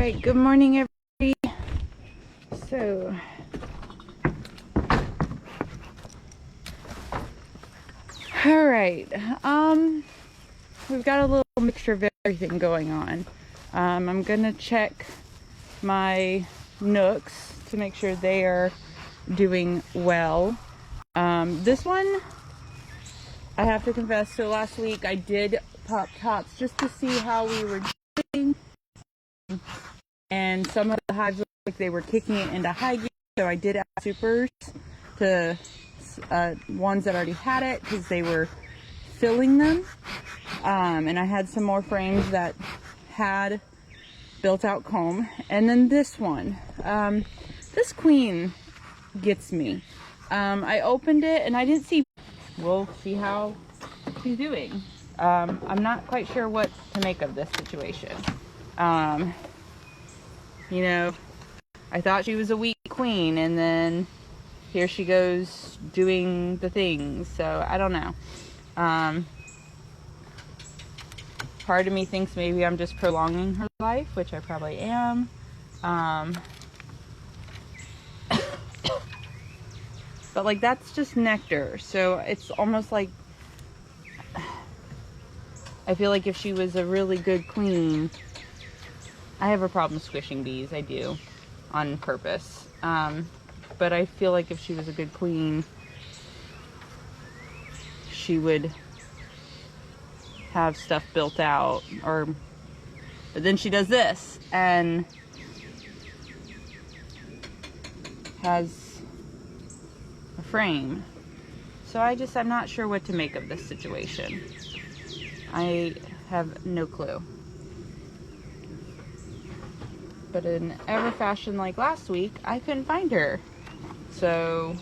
right, good morning everybody. So all right, we've got a little mixture of everything going on. I'm gonna check my Nooks to make sure they are doing well. This one, I have to confess, so last week I did pop tops just to see how we were doing, and some of the hives looked like they were kicking it into high gear, so I did add supers to ones that already had it because they were filling them, and I had some more frames that had built out comb. And then this one, this queen gets me. I opened it and I didn't see. We'll see how she's doing. I'm not quite sure what to make of this situation. You know, I thought she was a weak queen, and then here she goes doing the things. So I don't know. Part of me thinks maybe I'm just prolonging her life, which I probably am. But like, that's just nectar, so it's almost like, I feel like if she was a really good queen, I have a problem squishing bees, I do, on purpose, but I feel like if she was a good queen, she would have stuff built out, but then she does this, and has a frame. So I'm not sure what to make of this situation. I have no clue. But in ever fashion like last week, I couldn't find her. So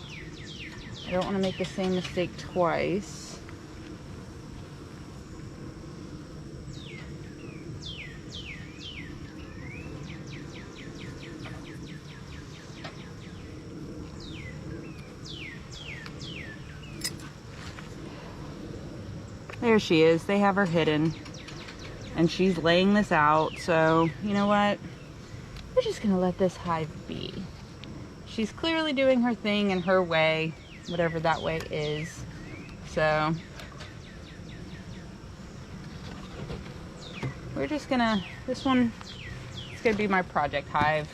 I don't want to make the same mistake twice. There she is. They have her hidden. And she's laying this out. So, you know what? We're just going to let this hive be. She's clearly doing her thing in her way, whatever that way is. So we're just going to, this one, it's going to be my project hive.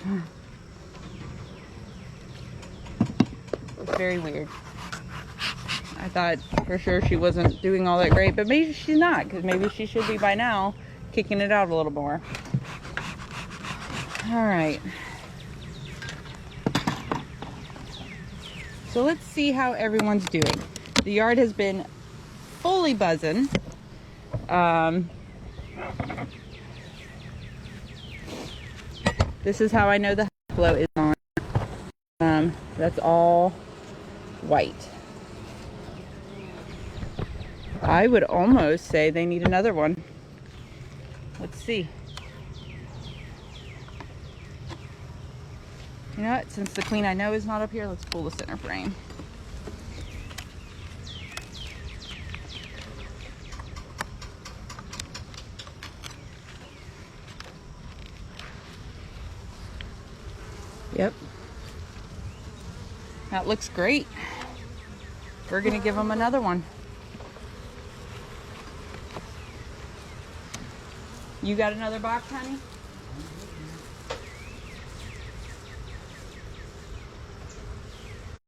It's very weird. I thought for sure she wasn't doing all that great, but maybe she's not, because maybe she should be by now kicking it out a little more. All right. So let's see how everyone's doing. The yard has been fully buzzing. This is how I know the flow is on. That's all white. I would almost say they need another one. Let's see. You know what? Since the queen I know is not up here, let's pull the center frame. Yep. That looks great. We're gonna give them another one. You got another box, honey?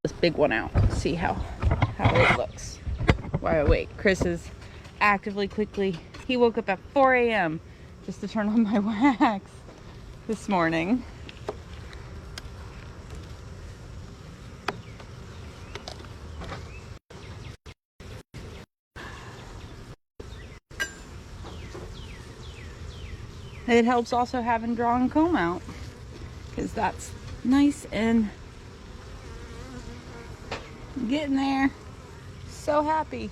This big one out. See how it looks. While I wait, Chris is actively, quickly. He woke up at 4 a.m. just to turn on my wax this morning. It helps also having drawn comb out, because that's nice and getting there. So happy.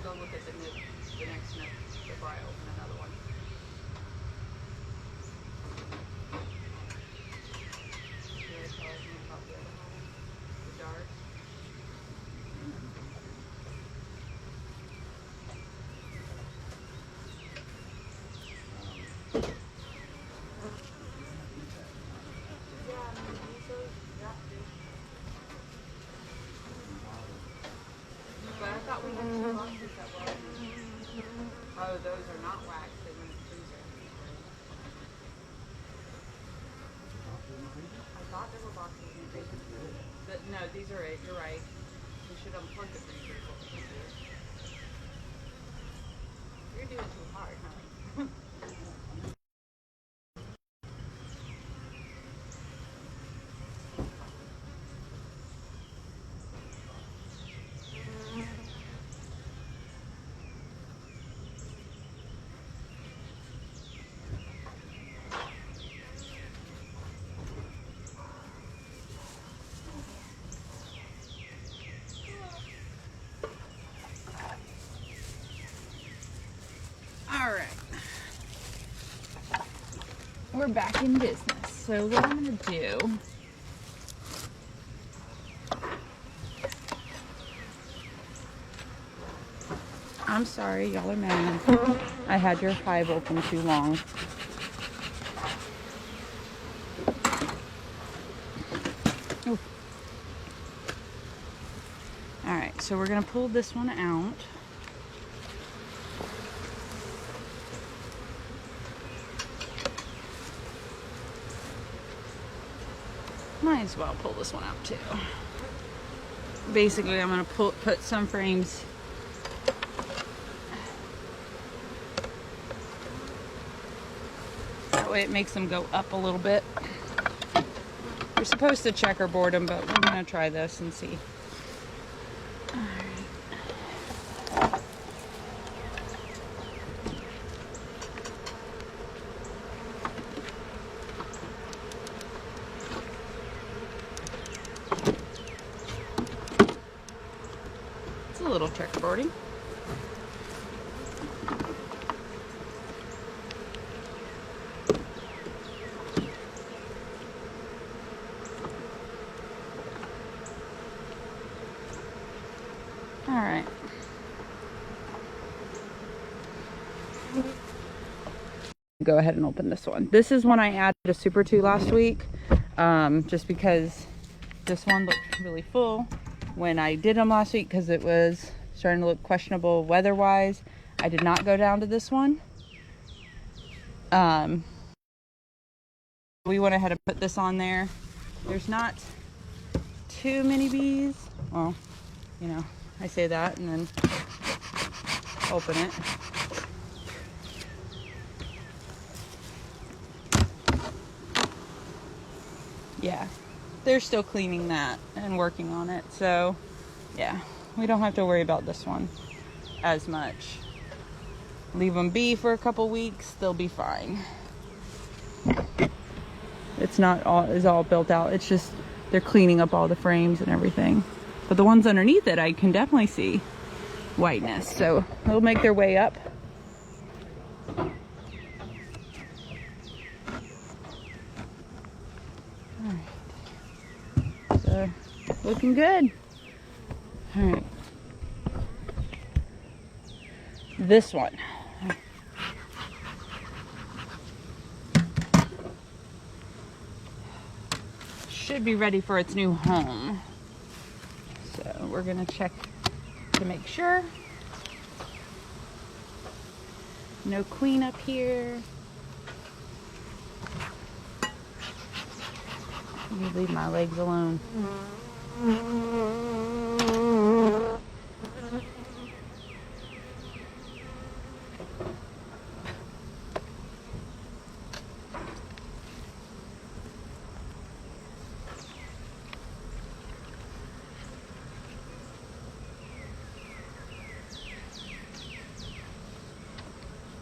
go look at the next nook before I open another one. Should I tell you about the other one? The jars? But I thought we had two boxes that were. Oh, those are not waxed. They were in the freezer. I thought there were boxes in the freezer. No, these are it. You're right. We should unplug the freezer. Is what we should do. You're doing too hard, honey. All right. We're back in business. So what I'm going to do, I'm sorry, y'all are mad. I had your hive open too long. Ooh. All right, so we're going to pull this one out. Might as well pull this one out too. Basically, I'm going to put some frames that way it makes them go up a little bit. You're supposed to checkerboard them, but we're going to try this and see. A little checkerboarding. All right. Go ahead and open this one. This is one I added a super to last week, just because this one looked really full when I did them last week because it was starting to look questionable weather-wise. I did not go down to this one. We went ahead and put this on there. There's not too many bees. Well, you know, I say that and then open it. Yeah, they're still cleaning that and working on it. So yeah, we don't have to worry about this one as much. Leave them be for a couple weeks, they'll be fine. It's not all built out. It's just they're cleaning up all the frames and everything. But the ones underneath it, I can definitely see whiteness. So they'll make their way up. So looking good. All right. This one. Should be ready for its new home. So we're gonna check to make sure. No queen up here. You leave my legs alone.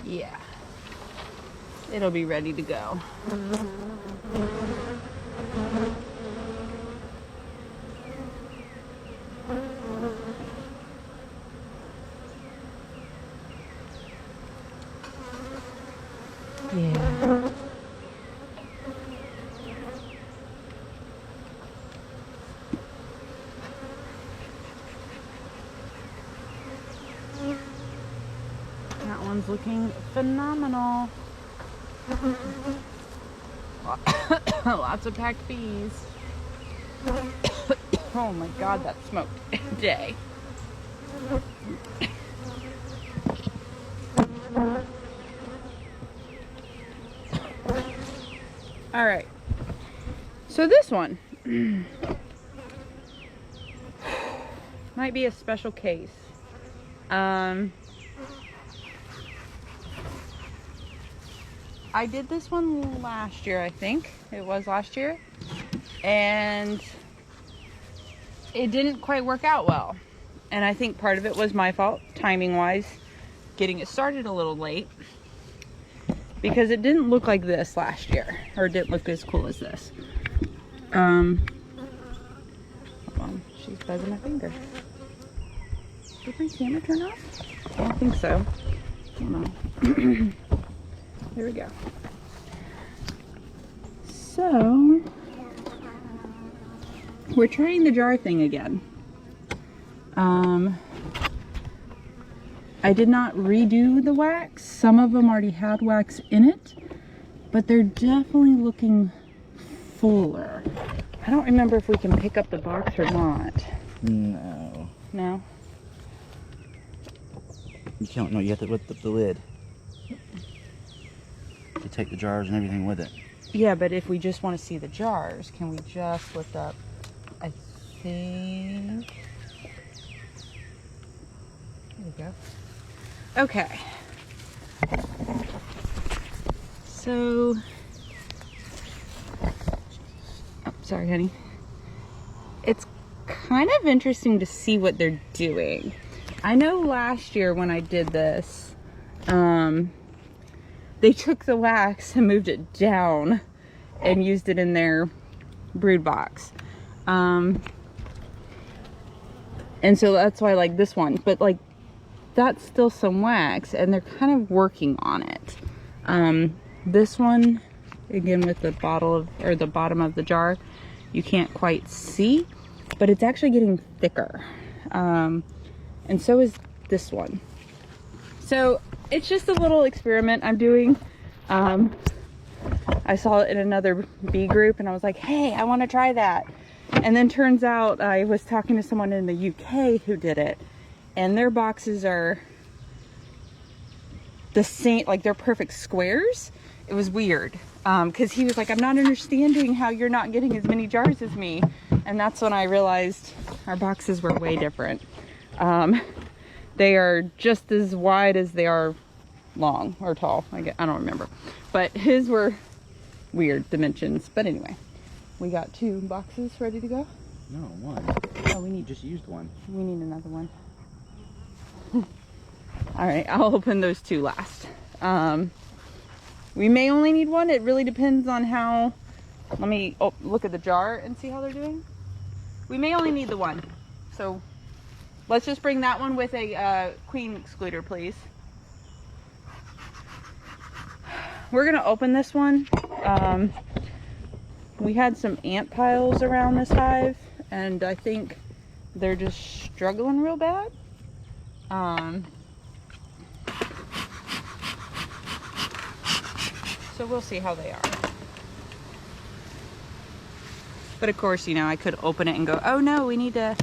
Yeah, it'll be ready to go. one's looking phenomenal. Lots of packed bees. Oh my god, that smoked day. All right. So this one might be a special case. I did this one last year, I think. It was last year. And it didn't quite work out well. And I think part of it was my fault, timing-wise, getting it started a little late. Because it didn't look like this last year. Or it didn't look as cool as this. Hold on, she's buzzing my finger. Did my camera turn off? I don't think so. Hold on. There we go. So, we're trying the jar thing again. I did not redo the wax. Some of them already had wax in it, but they're definitely looking fuller. I don't remember if we can pick up the box or not. No. No? You can't. No, you have to lift up the lid. To take the jars and everything with it. Yeah, but if we just want to see the jars, can we just lift up? I think. There we go. Okay. So. Oh, sorry, honey. It's kind of interesting to see what they're doing. I know last year when I did this, they took the wax and moved it down and used it in their brood box. And so that's why I like this one. But like, that's still some wax and they're kind of working on it. This one, again with the bottle of, or the bottom of the jar, you can't quite see, but it's actually getting thicker. And so is this one. So it's just a little experiment I'm doing. I saw it in another bee group and I was like, hey, I want to try that. And then turns out I was talking to someone in the UK who did it, and their boxes are the same, like they're perfect squares. It was weird because he was like, I'm not understanding how you're not getting as many jars as me. And that's when I realized our boxes were way different. They are just as wide as they are long or tall. I don't remember, but his were weird dimensions. But anyway, we got 2 boxes ready to go. No, one. Oh, we need, You just used one. we need another one. All right, I'll open those 2 last. We may only need one. It really depends on how. Let me look at the jar and see how they're doing. We may only need the one, so let's just bring that one with a queen excluder, please. We're gonna open this one. We had some ant piles around this hive, and I think they're just struggling real bad. So we'll see how they are. But of course, you know, I could open it and go, oh no, we need to.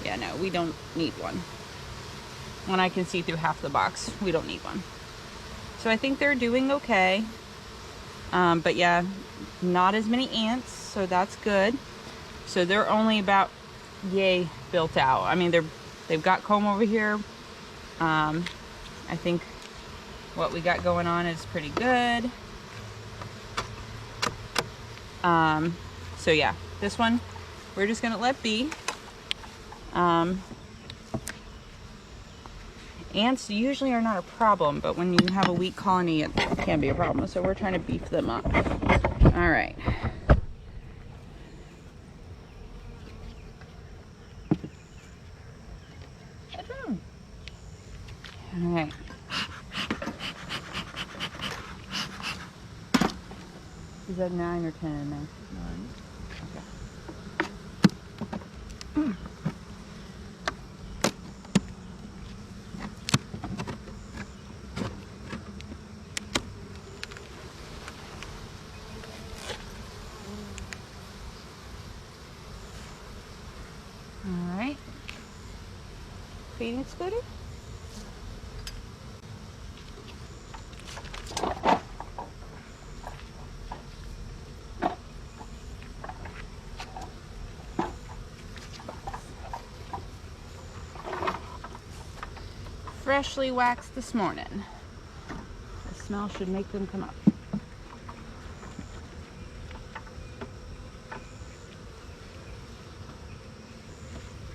Yeah, no, we don't need one. When I can see through half the box, we don't need one. So I think they're doing okay. But yeah, not as many ants, so that's good. So they're only about, yay, built out. I mean, they've got comb over here. I think what we got going on is pretty good. So yeah, this one, we're just gonna let be. Ants usually are not a problem, but when you have a weak colony, it can be a problem. So we're trying to beef them up. All right. All right. Is that 9 or 10 in there? 9. Okay. Phoenix Butter? Freshly waxed this morning. The smell should make them come up.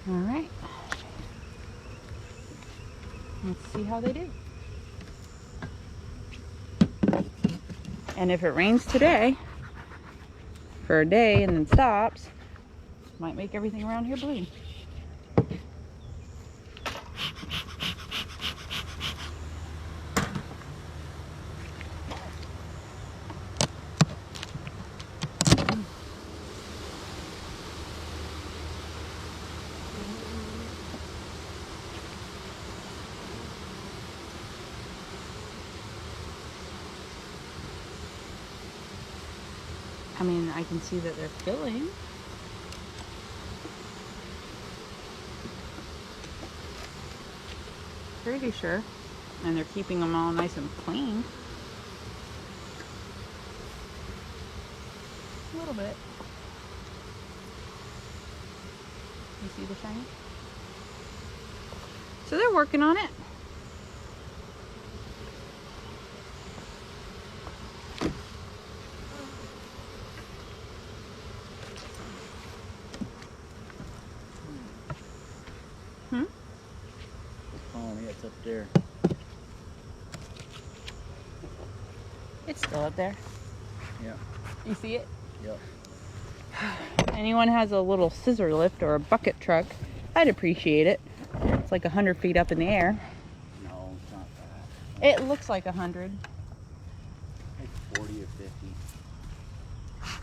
All right. Let's see how they do. And if it rains today for a day and then stops, might make everything around here bloom. I mean, I can see that they're filling. Pretty sure. And they're keeping them all nice and clean. A little bit. You see the shine? So they're working on it. Oh, yeah, it's up there. It's still up there. Yeah. You see it? Yep. Anyone has a little scissor lift or a bucket truck, I'd appreciate it. It's like 100 feet up in the air. No, it's not that. It looks like 100. Like 40 or 50.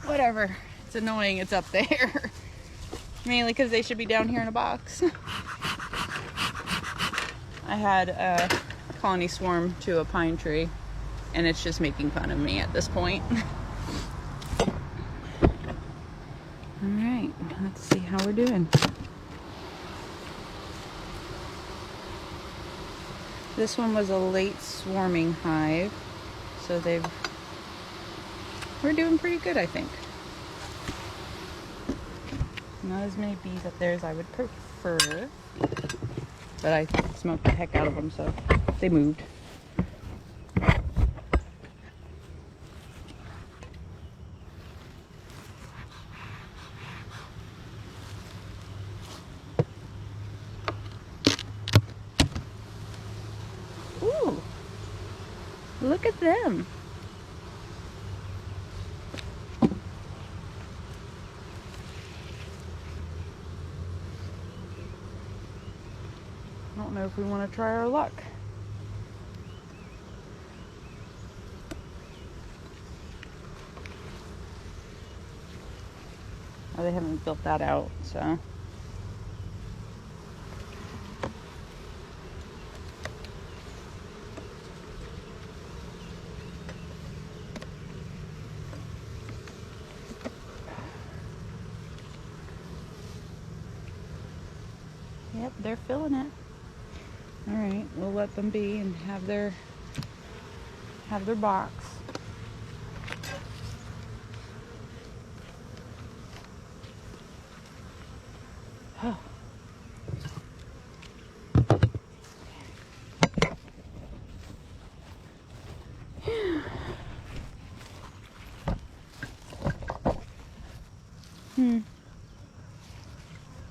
Whatever. It's annoying it's up there. Mainly because they should be down here in a box. I had a colony swarm to a pine tree, and it's just making fun of me at this point. Alright, let's see how we're doing. This one was a late swarming hive, so we're doing pretty good, I think. Not as many bees up there as I would prefer, but I smoked the heck out of them, so they moved. Ooh, look at them. I don't know if we want to try our luck. Oh, they haven't built that out, so. Yep, they're filling it. All right, we'll let them be and have their box. Oh.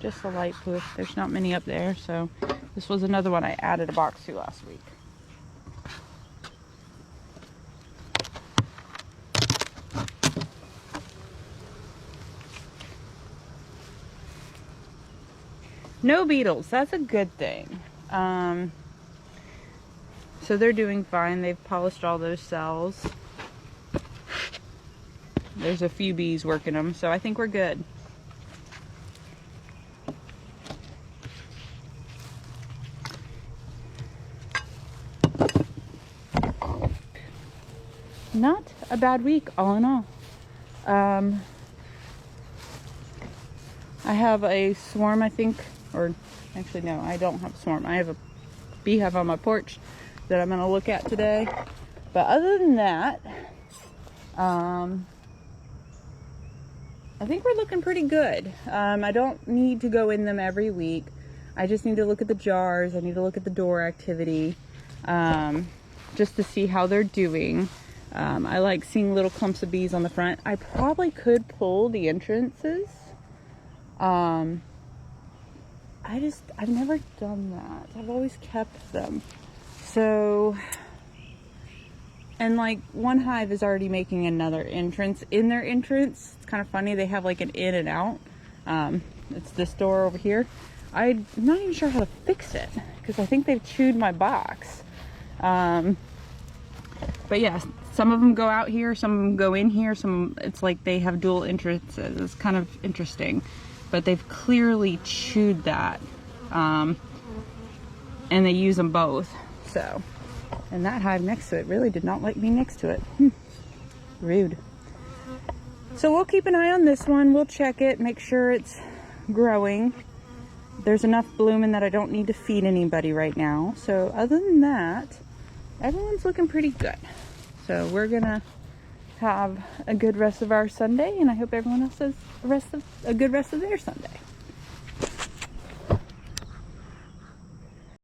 Just a light push. There's not many up there, so this was another one I added a box to last week. No beetles. That's a good thing. So they're doing fine. They've polished all those cells. There's a few bees working them, so I think we're good. Not a bad week, all in all. I have a swarm, I think, Or actually, no, I don't have a swarm. I have a beehive on my porch that I'm going to look at today. But other than that, I think we're looking pretty good. I don't need to go in them every week. I just need to look at the jars. I need to look at the door activity, just to see how they're doing. I like seeing little clumps of bees on the front. I probably could pull the entrances. I've never done that. I've always kept them. So, and like one hive is already making another entrance in their entrance. It's kind of funny. They have like an in and out. It's this door over here. I'm not even sure how to fix it because I think they've chewed my box. But yeah, some of them go out here, some of them go in here, it's like they have dual entrances. It's kind of interesting, but they've clearly chewed that, and they use them both. So, and that hive next to it really did not like me next to it. Rude. So we'll keep an eye on this one. We'll check it, make sure it's growing. There's enough blooming that I don't need to feed anybody right now. So other than that, everyone's looking pretty good. So we're gonna have a good rest of our Sunday, and I hope everyone else has a good rest of their Sunday.